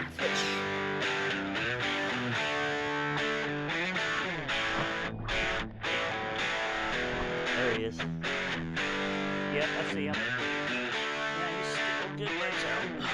fish. There he is. Yep, I see him. Yeah, he's still good ways out.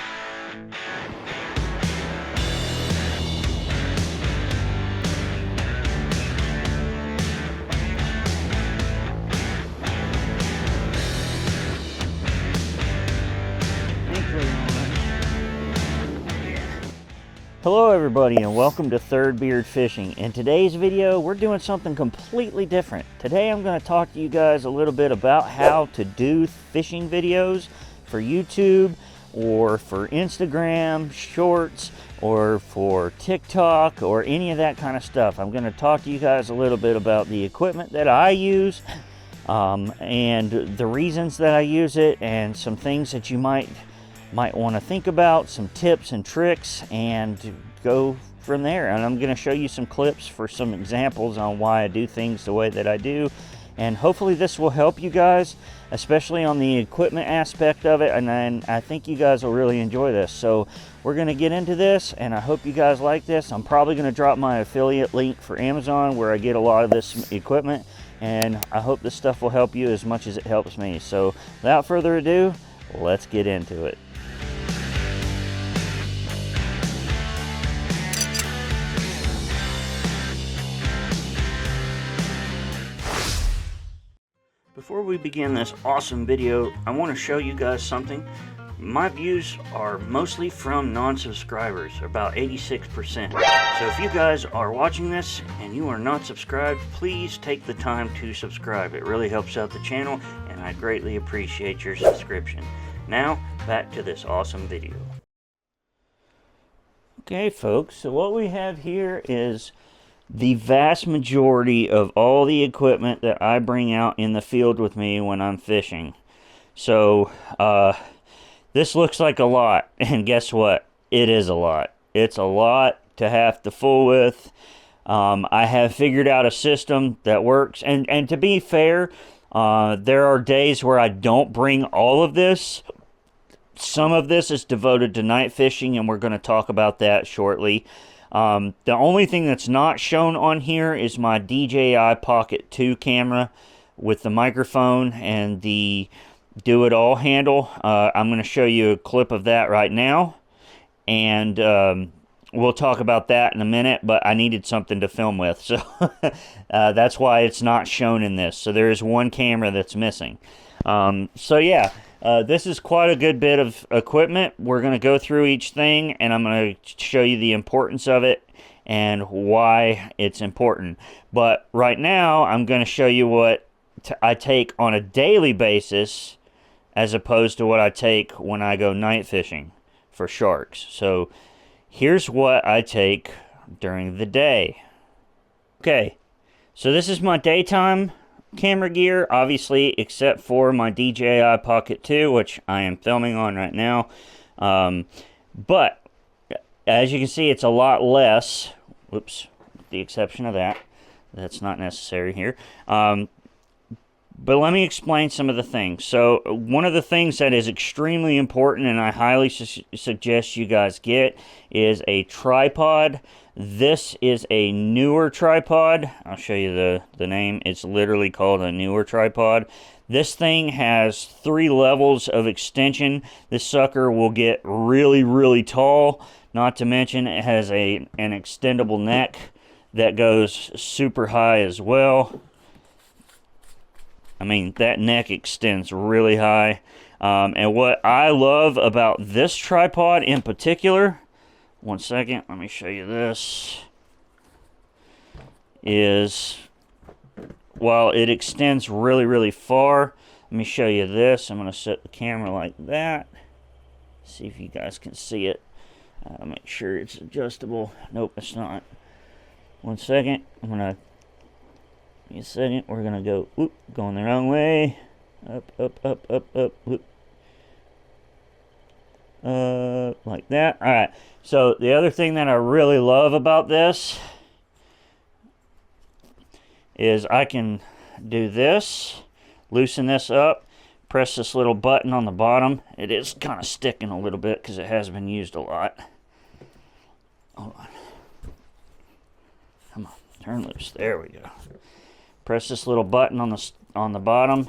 Hello everybody and welcome to Third Beard Fishing. In today's video we're doing something completely different. Today I'm going to talk to you guys a little bit about how to do fishing videos for YouTube or for Instagram Shorts or for TikTok or any of that kind of stuff. I'm going to talk to you guys a little bit about the equipment that I use and the reasons that I use it and some things that you might want to think about, some tips and tricks, and go from there. And I'm going to show you some clips for some examples on why I do things the way that I do, and hopefully this will help you guys, especially on the equipment aspect of it, and I think you guys will really enjoy this. So we're going to get into this, and I hope you guys like this. I'm probably going to drop my affiliate link for Amazon where I get a lot of this equipment, and I hope this stuff will help you as much as it helps me. So without further ado, let's get into it. Before we begin this awesome video, I want to show you guys something. My views are mostly from non-subscribers, about 86%. So if you guys are watching this and you are not subscribed, please take the time to subscribe. It really helps out the channel and I greatly appreciate your subscription. Now, back to this awesome video. Okay folks, so what we have here is the vast majority of all the equipment that I bring out in the field with me when I'm fishing. So this looks like a lot, and guess what? It is a lot. It's a lot to have to fool with. I have figured out a system that works, and to be fair, there are days where I don't bring all of this. Some of this is devoted to night fishing, and we're going to talk about that shortly. The only thing that's not shown on here is my DJI Pocket 2 camera with the microphone and the do-it-all handle. I'm going to show you a clip of that right now, and we'll talk about that in a minute, but I needed something to film with, so that's why it's not shown in this. So there is one camera that's missing. So yeah. This is quite a good bit of equipment. We're going to go through each thing, and I'm going to show you the importance of it and why it's important. But right now, I'm going to show you what I take on a daily basis as opposed to what I take when I go night fishing for sharks. So here's what I take during the day. Okay, so this is my daytime camera gear, obviously, except for my DJI Pocket 2, which I am filming on right now. But as you can see, it's a lot less. Whoops, with the exception of that. That's not necessary here. But let me explain some of the things. So one of the things that is extremely important, and I highly suggest you guys get, is a tripod. This is a Neewer Tripod. I'll show you the name. It's literally called a Neewer Tripod. This thing has 3 levels of extension. This sucker will get really, really tall. Not to mention it has an extendable neck that goes super high as well. I mean, that neck extends really high. And what I love about this tripod in particular, one second, let me show you this, is while it extends really, really far, let me show you this. I'm going to set the camera like that. See if you guys can see it. Make sure it's adjustable. Nope, it's not. One second. I'm going to, give me a second. We're going to go, whoop, going the wrong way. Up, up, up, up, up, whoop. Like that. Alright, so the other thing that I really love about this is I can do this, loosen this up, press this little button on the bottom. It is kind of sticking a little bit because it has been used a lot. hold on. Come on, turn loose. There we go. Press this little button on the bottom,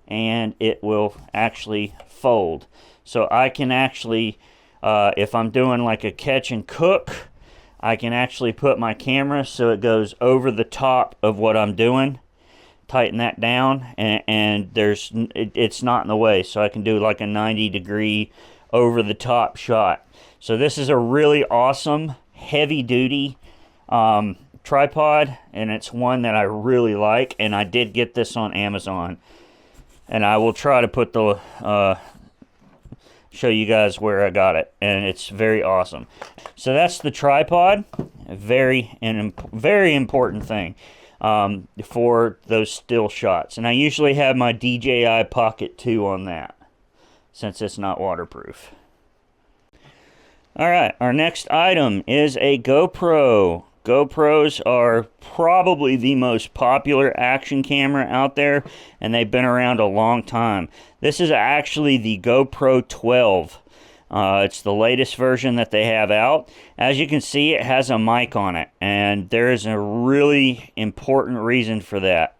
and it will actually fold. So I can actually, if I'm doing like a catch and cook, I can actually put my camera so it goes over the top of what I'm doing. Tighten that down, and it's not in the way, so I can do like a 90-degree over the top shot. So this is a really awesome heavy duty tripod, and it's one that I really like, and I did get this on Amazon, and I will try to put the show you guys where I got it, and it's very awesome. So that's the tripod. A very important thing for those still shots. And I usually have my DJI Pocket 2 on that, since it's not waterproof. Alright, our next item is a GoPro. GoPros are probably the most popular action camera out there, and they've been around a long time. This is actually the GoPro 12. It's the latest version that they have out. As you can see, it has a mic on it, and there is a really important reason for that.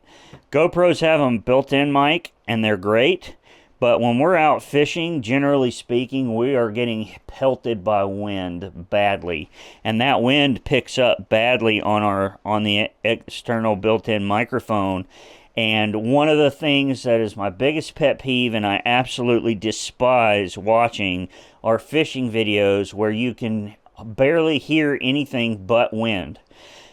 GoPros have a built-in mic, and they're great, but when we're out fishing, generally speaking, we are getting pelted by wind badly, and that wind picks up badly on the external built-in microphone. And one of the things that is my biggest pet peeve, and I absolutely despise watching, are fishing videos where you can barely hear anything but wind.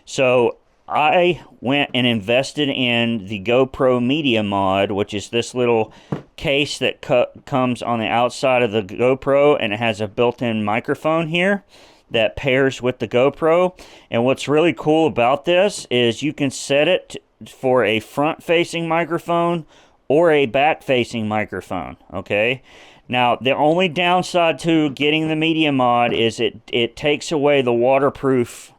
So I went and invested in the GoPro Media Mod, which is this little case that comes on the outside of the GoPro, and it has a built-in microphone here that pairs with the GoPro. And what's really cool about this is you can set it for a front-facing microphone or a back-facing microphone, okay? Now, the only downside to getting the Media Mod is it takes away the waterproof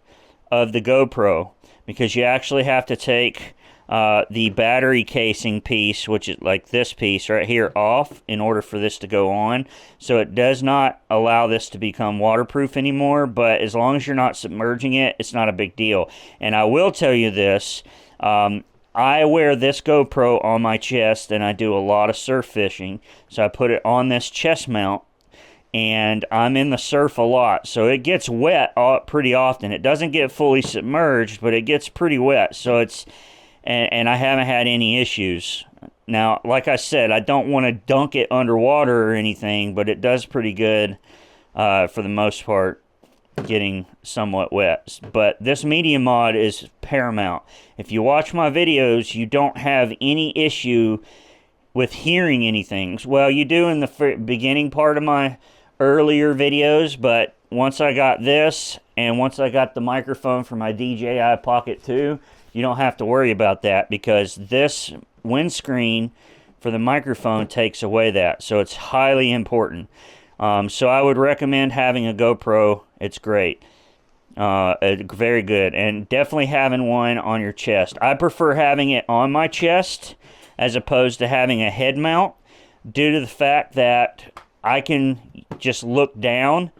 of the GoPro, because you actually have to take the battery casing piece, which is like this piece right here, off in order for this to go on. So it does not allow this to become waterproof anymore, but as long as you're not submerging it, it's not a big deal. And I will tell you this, I wear this GoPro on my chest, and I do a lot of surf fishing, so I put it on this chest mount, and I'm in the surf a lot, so it gets wet pretty often. It doesn't get fully submerged, but it gets pretty wet, so it's, and I haven't had any issues. Now, like I said, I don't want to dunk it underwater or anything, but it does pretty good for the most part, getting somewhat wet. But this Media Mod is paramount. If you watch my videos, you don't have any issue with hearing anything. Well, you do in the beginning part of my earlier videos, but once I got this, and once I got the microphone for my DJI Pocket 2, you don't have to worry about that, because this windscreen for the microphone takes away that. So it's highly important. So I would recommend having a GoPro. It's great. Very good. And definitely having one on your chest. I prefer having it on my chest as opposed to having a head mount, due to the fact that I can just look down,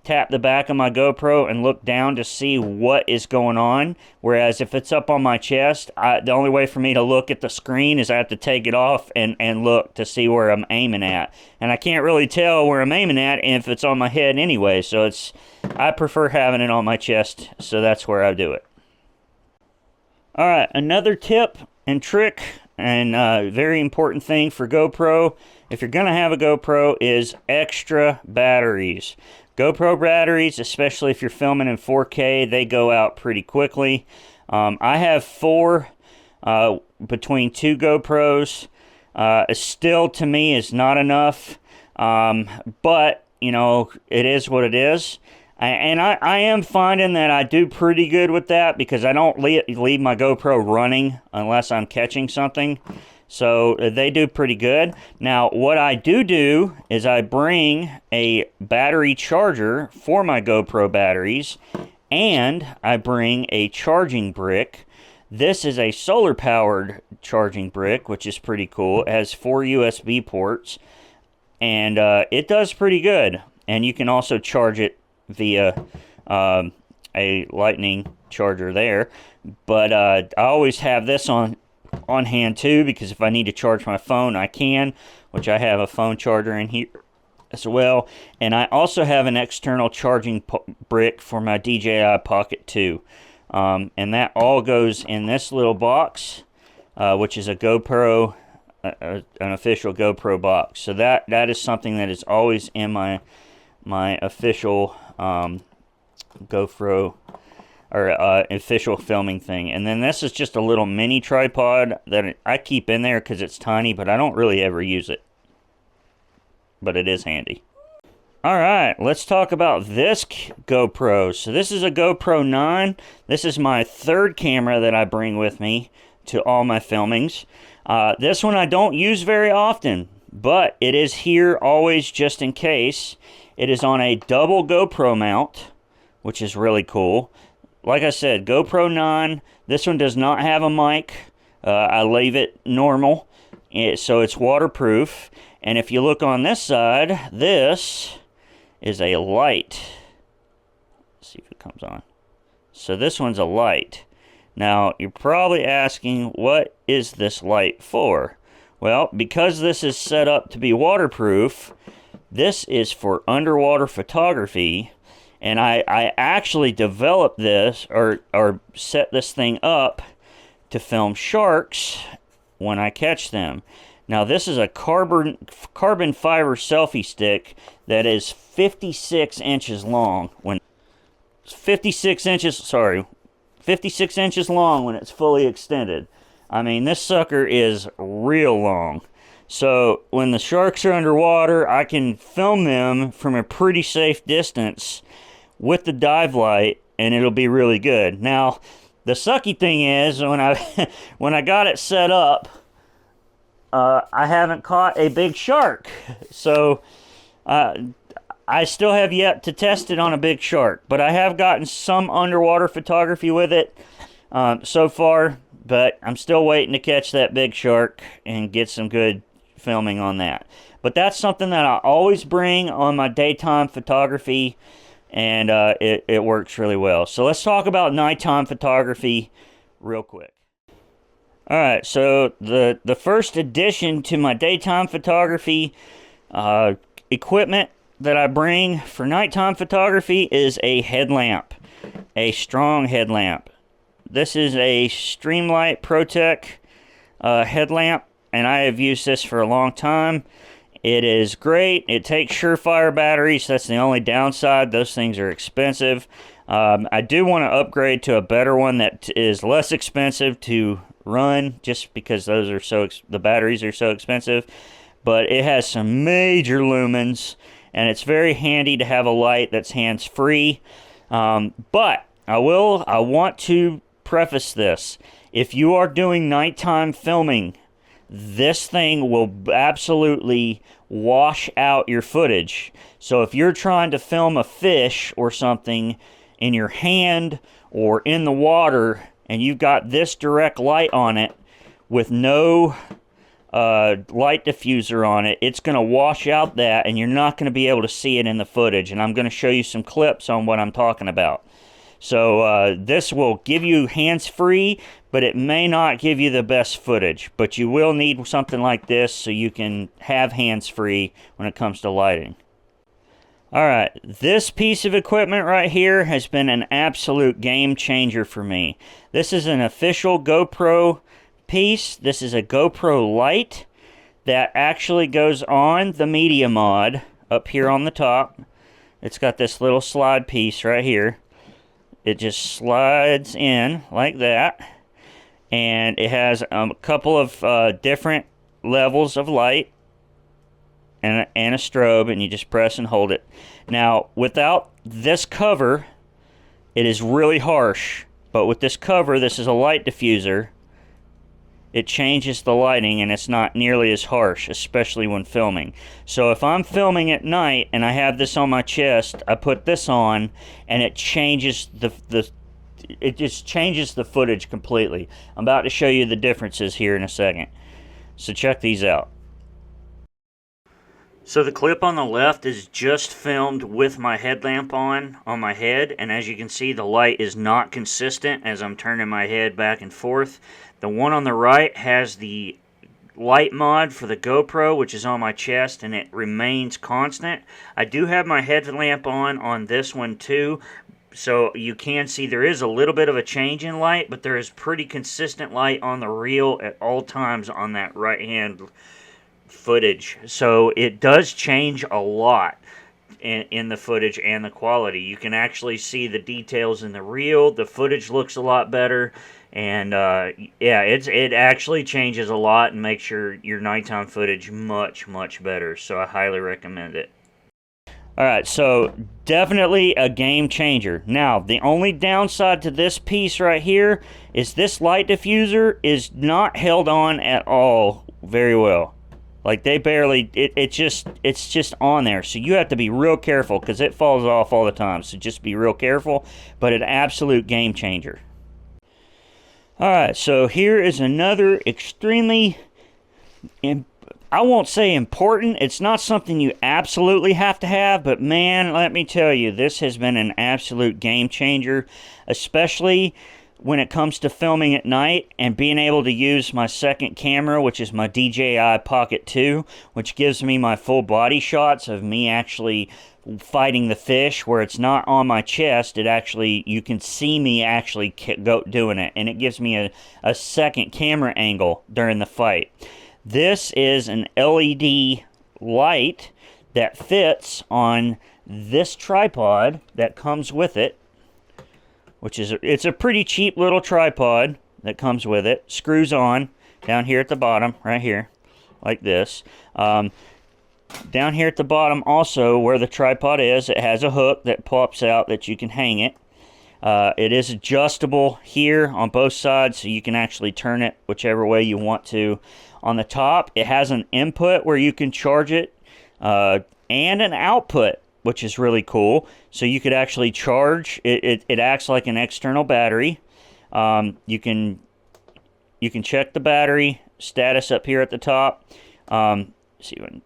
tap the back of my GoPro, and look down to see what is going on. Whereas if it's up on my chest, the only way for me to look at the screen is I have to take it off and look to see where I'm aiming at. And I can't really tell where I'm aiming at if it's on my head anyway. So I prefer having it on my chest, so that's where I do it. Alright, another tip and trick, and very important thing for GoPro, if you're going to have a GoPro, is extra batteries. GoPro batteries, especially if you're filming in 4K, they go out pretty quickly. I have 4 between 2 GoPros. Still, to me, is not enough. But, you know, it is what it is. And I am finding that I do pretty good with that, because I don't leave my GoPro running unless I'm catching something. So they do pretty good. Now, what I do is I bring a battery charger for my GoPro batteries, and I bring a charging brick. This is a solar-powered charging brick, which is pretty cool. It has 4 USB ports, and it does pretty good. And you can also charge it via a lightning charger there. But I always have this on hand too, because if I need to charge my phone, I can, which I have a phone charger in here as well. And I also have an external charging brick for my DJI Pocket 2. And that all goes in this little box, which is a GoPro, an official GoPro box. So that is something that is always in my official GoPro or official filming thing. And then this is just a little mini tripod that I keep in there because it's tiny, but I don't really ever use it. But it is handy. Alright, let's talk about this GoPro. So this is a GoPro 9. This is my third camera that I bring with me to all my filmings. This one I don't use very often, but it is here always just in case. It is on a double GoPro mount, which is really cool. Like I said, GoPro 9. This one does not have a mic. I leave it normal, so it's waterproof. And if you look on this side, this is a light. Let's see if it comes on. So this one's a light. Now, you're probably asking, what is this light for? Well, because this is set up to be waterproof, this is for underwater photography. And I actually developed this, or set this thing up to film sharks when I catch them. Now, this is a carbon fiber selfie stick that is 56 inches long. When 56 inches long when it's fully extended. I mean, this sucker is real long. So when the sharks are underwater, I can film them from a pretty safe distance with the dive light, and it'll be really good. Now, the sucky thing is, when I got it set up, I haven't caught a big shark. So I still have yet to test it on a big shark, but I have gotten some underwater photography with it so far, but I'm still waiting to catch that big shark and get some good filming on that. But that's something that I always bring on my daytime photography, and it works really well. So let's talk about nighttime photography real quick. Alright, so the first addition to my daytime photography equipment that I bring for nighttime photography is a headlamp, a strong headlamp. This is a Streamlight ProTech headlamp, and I have used this for a long time. It is great. It takes Surefire batteries. That's the only downside. Those things are expensive. I do want to upgrade to a better one that is less expensive to run, just because those are the batteries are so expensive. But it has some major lumens, and it's very handy to have a light that's hands-free. But I want to preface this. If you are doing nighttime filming, this thing will absolutely wash out your footage. So if you're trying to film a fish or something in your hand or in the water, and you've got this direct light on it with no light diffuser on it, it's going to wash out that, and you're not going to be able to see it in the footage. And I'm going to show you some clips on what I'm talking about. So this will give you hands-free, but it may not give you the best footage. But you will need something like this so you can have hands-free when it comes to lighting. Alright, this piece of equipment right here has been an absolute game changer for me. This is an official GoPro piece. This is a GoPro Light that actually goes on the Media Mod up here on the top. It's got this little slide piece right here. It just slides in like that, and it has a couple of different levels of light and a strobe, and you just press and hold it. Now, without this cover, it is really harsh, but with this cover, this is a light diffuser, it changes the lighting, and it's not nearly as harsh, especially when filming. So if I'm filming at night and I have this on my chest, I put this on, and it changes it just changes the footage completely. I'm about to show you the differences here in a second. So check these out. So the clip on the left is just filmed with my headlamp on my head, and as you can see, the light is not consistent as I'm turning my head back and forth. The one on the right has the light mod for the GoPro, which is on my chest, and it remains constant. I do have my headlamp on this one too, so you can see there is a little bit of a change in light, but there is pretty consistent light on the reel at all times on that right hand footage. So it does change a lot in the footage and the quality. You can actually see the details in the reel. The footage looks a lot better, and yeah, it actually changes a lot and makes your nighttime footage much better. So I highly recommend it. Alright, so definitely a game changer. Now, the only downside to this piece right here is this light diffuser is not held on at all very well. Like, they barely, it's just on there. So you have to be real careful because it falls off all the time. So just be real careful, but an absolute game changer. Alright, so here is another extremely, I won't say important, it's not something you absolutely have to have, but man, let me tell you, this has been an absolute game changer, especially when it comes to filming at night and being able to use my second camera, which is my DJI Pocket 2, which gives me my full body shots of me actually fighting the fish, where it's not on my chest. It actually, you can see me actually doing it, and it gives me a second camera angle during the fight. This is an LED light that fits on this tripod that comes with it, which is, it's a pretty cheap little tripod that comes with it. Screws on down here at the bottom, right here, like this. Down here at the bottom also, where the tripod is, it has a hook that pops out that you can hang it. It is adjustable here on both sides, so you can actually turn it whichever way you want to. On the top, it has an input where you can charge it, and an output, which is really cool. So you could actually charge it. It acts like an external battery. You can check the battery status up here at the top. Let's see if I can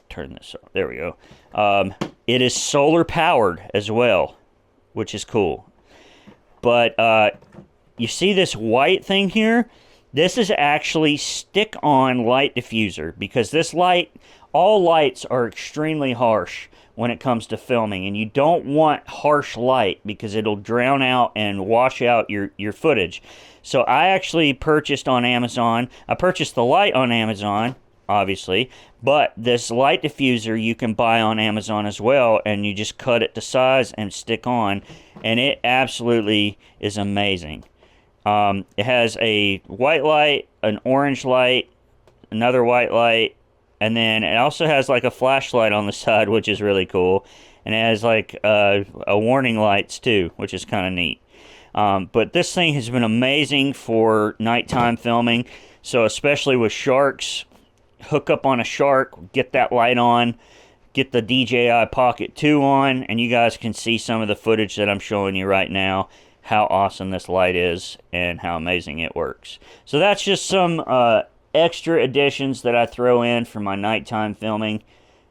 turn this off. There we go. It is solar powered as well, which is cool. But you see this white thing here? This is actually stick-on light diffuser, because this light, all lights are extremely harsh when it comes to filming, and you don't want harsh light because it'll drown out and wash out your footage. So I actually purchased on Amazon. I purchased the light on Amazon, obviously, but this light diffuser you can buy on Amazon as well, and you just cut it to size and stick on, and it absolutely is amazing. It has a white light, an orange light, another white light, and then it also has like a flashlight on the side, which is really cool. And it has like a warning lights too, which is kind of neat. But this thing has been amazing for nighttime filming. So especially with sharks, hook up on a shark, get that light on, get the DJI Pocket 2 on, and you guys can see some of the footage that I'm showing you right now, how awesome this light is and how amazing it works. So that's just some extra additions that I throw in for my nighttime filming,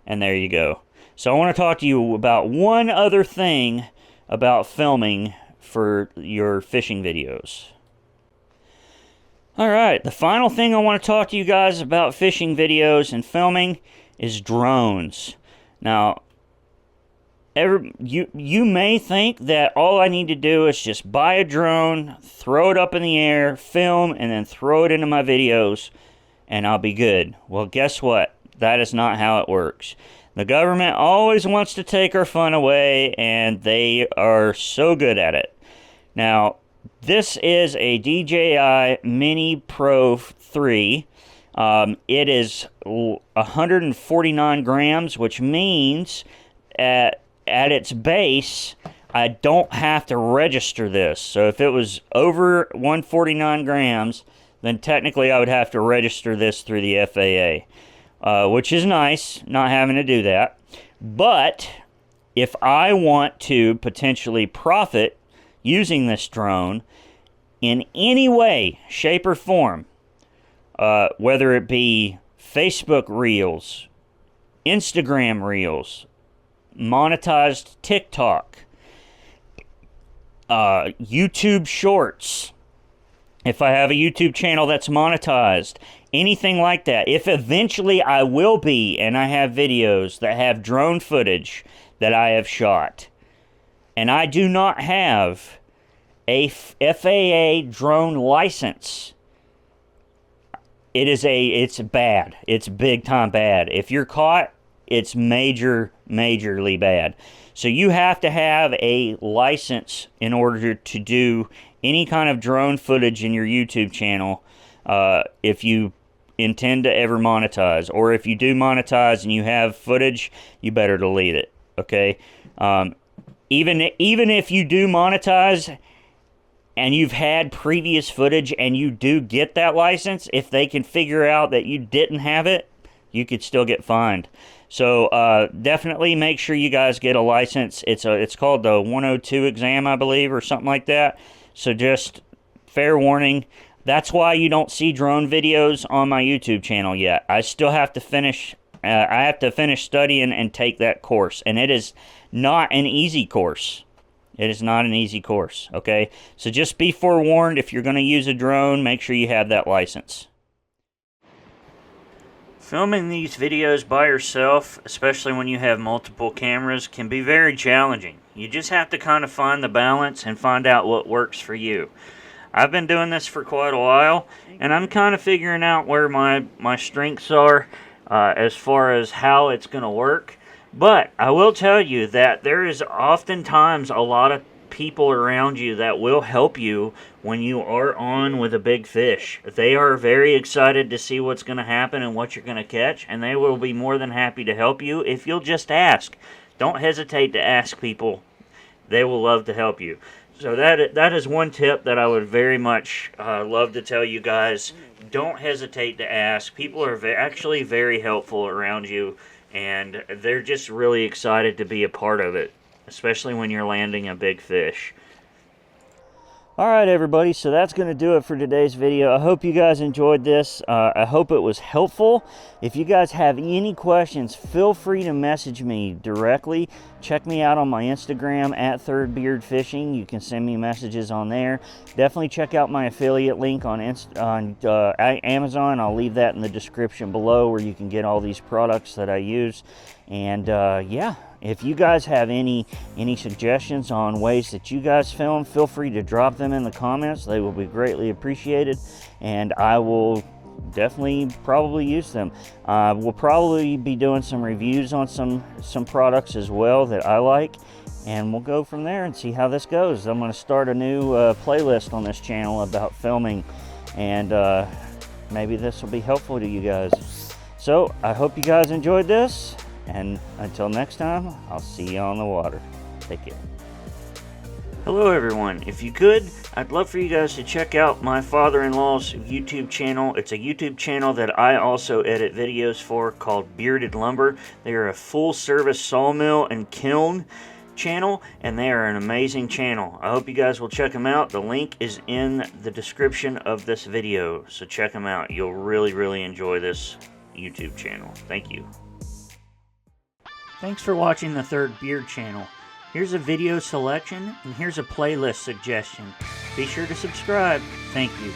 and there you go. So I want to talk to you about one other thing about filming for your fishing videos. Alright, the final thing I want to talk to you guys about fishing videos and filming is drones. Now, you may think that all I need to do is just buy a drone, throw it up in the air, film, and then throw it into my videos, and I'll be good. Well, guess what? That is not how it works. The government always wants to take our fun away, and they are so good at it. Now, this is a DJI Mini Pro 3. It is 149 grams, which means at its base, I don't have to register this. So if it was over 149 grams, then technically I would have to register this through the FAA, which is nice, not having to do that. But if I want to potentially profit using this drone in any way, shape, or form, whether it be Facebook Reels, Instagram Reels, monetized TikTok, YouTube Shorts. If I have a YouTube channel that's monetized, anything like that. If eventually I will be, and I have videos that have drone footage that I have shot, and I do not have a FAA drone license, it's bad. It's big time bad. If you're caught, it's majorly bad. So you have to have a license in order to do any kind of drone footage in your YouTube channel, if you intend to ever monetize. Or if you do monetize and you have footage, you better delete it, okay? Even if you do monetize and you've had previous footage and you do get that license, if they can figure out that you didn't have it, you could still get fined. So definitely make sure you guys get a license. It's called the 102 exam, I believe, or something like that. So just fair warning, that's why you don't see drone videos on my YouTube channel yet. I still have to finish, I have to finish studying and take that course. And it is not an easy course. It is not an easy course, okay? So just be forewarned, if you're going to use a drone, make sure you have that license. Filming these videos by yourself, especially when you have multiple cameras, can be very challenging. You just have to kind of find the balance and find out what works for you. I've been doing this for quite a while, and I'm kind of figuring out where my strengths are as far as how it's going to work. But I will tell you that there is oftentimes a lot of people around you that will help you when you are on with a big fish. They are very excited to see what's going to happen and what you're going to catch, and they will be more than happy to help you if you'll just ask. Don't hesitate to ask people. They will love to help you. So that is one tip that I would very much love to tell you guys. Don't hesitate to ask. People are actually very helpful around you, and they're just really excited to be a part of it, especially when you're landing a big fish. Alright everybody, so that's going to do it for today's video. I hope you guys enjoyed this. I hope it was helpful. If you guys have any questions, feel free to message me directly. Check me out on my Instagram at Third Beard Fishing. You can send me messages on there. Definitely check out my affiliate link on Amazon. I'll leave that in the description below where you can get all these products that I use. And yeah, if you guys have any suggestions on ways that you guys film, feel free to drop them in the comments. They will be greatly appreciated, and I will definitely probably use them. We'll probably be doing some reviews on some products as well that I like, and we'll go from there and see how this goes. I'm going to start a new playlist on this channel about filming, and maybe this will be helpful to you guys. So I hope you guys enjoyed this. And until next time, I'll see you on the water. Take care. Hello everyone. If you could, I'd love for you guys to check out my father-in-law's YouTube channel. It's a YouTube channel that I also edit videos for called Bearded Lumber. They are a full-service sawmill and kiln channel, and they are an amazing channel. I hope you guys will check them out. The link is in the description of this video, so check them out. You'll really enjoy this YouTube channel. Thank you. Thanks for watching the Third Beard channel. Here's a video selection, and here's a playlist suggestion. Be sure to subscribe. Thank you.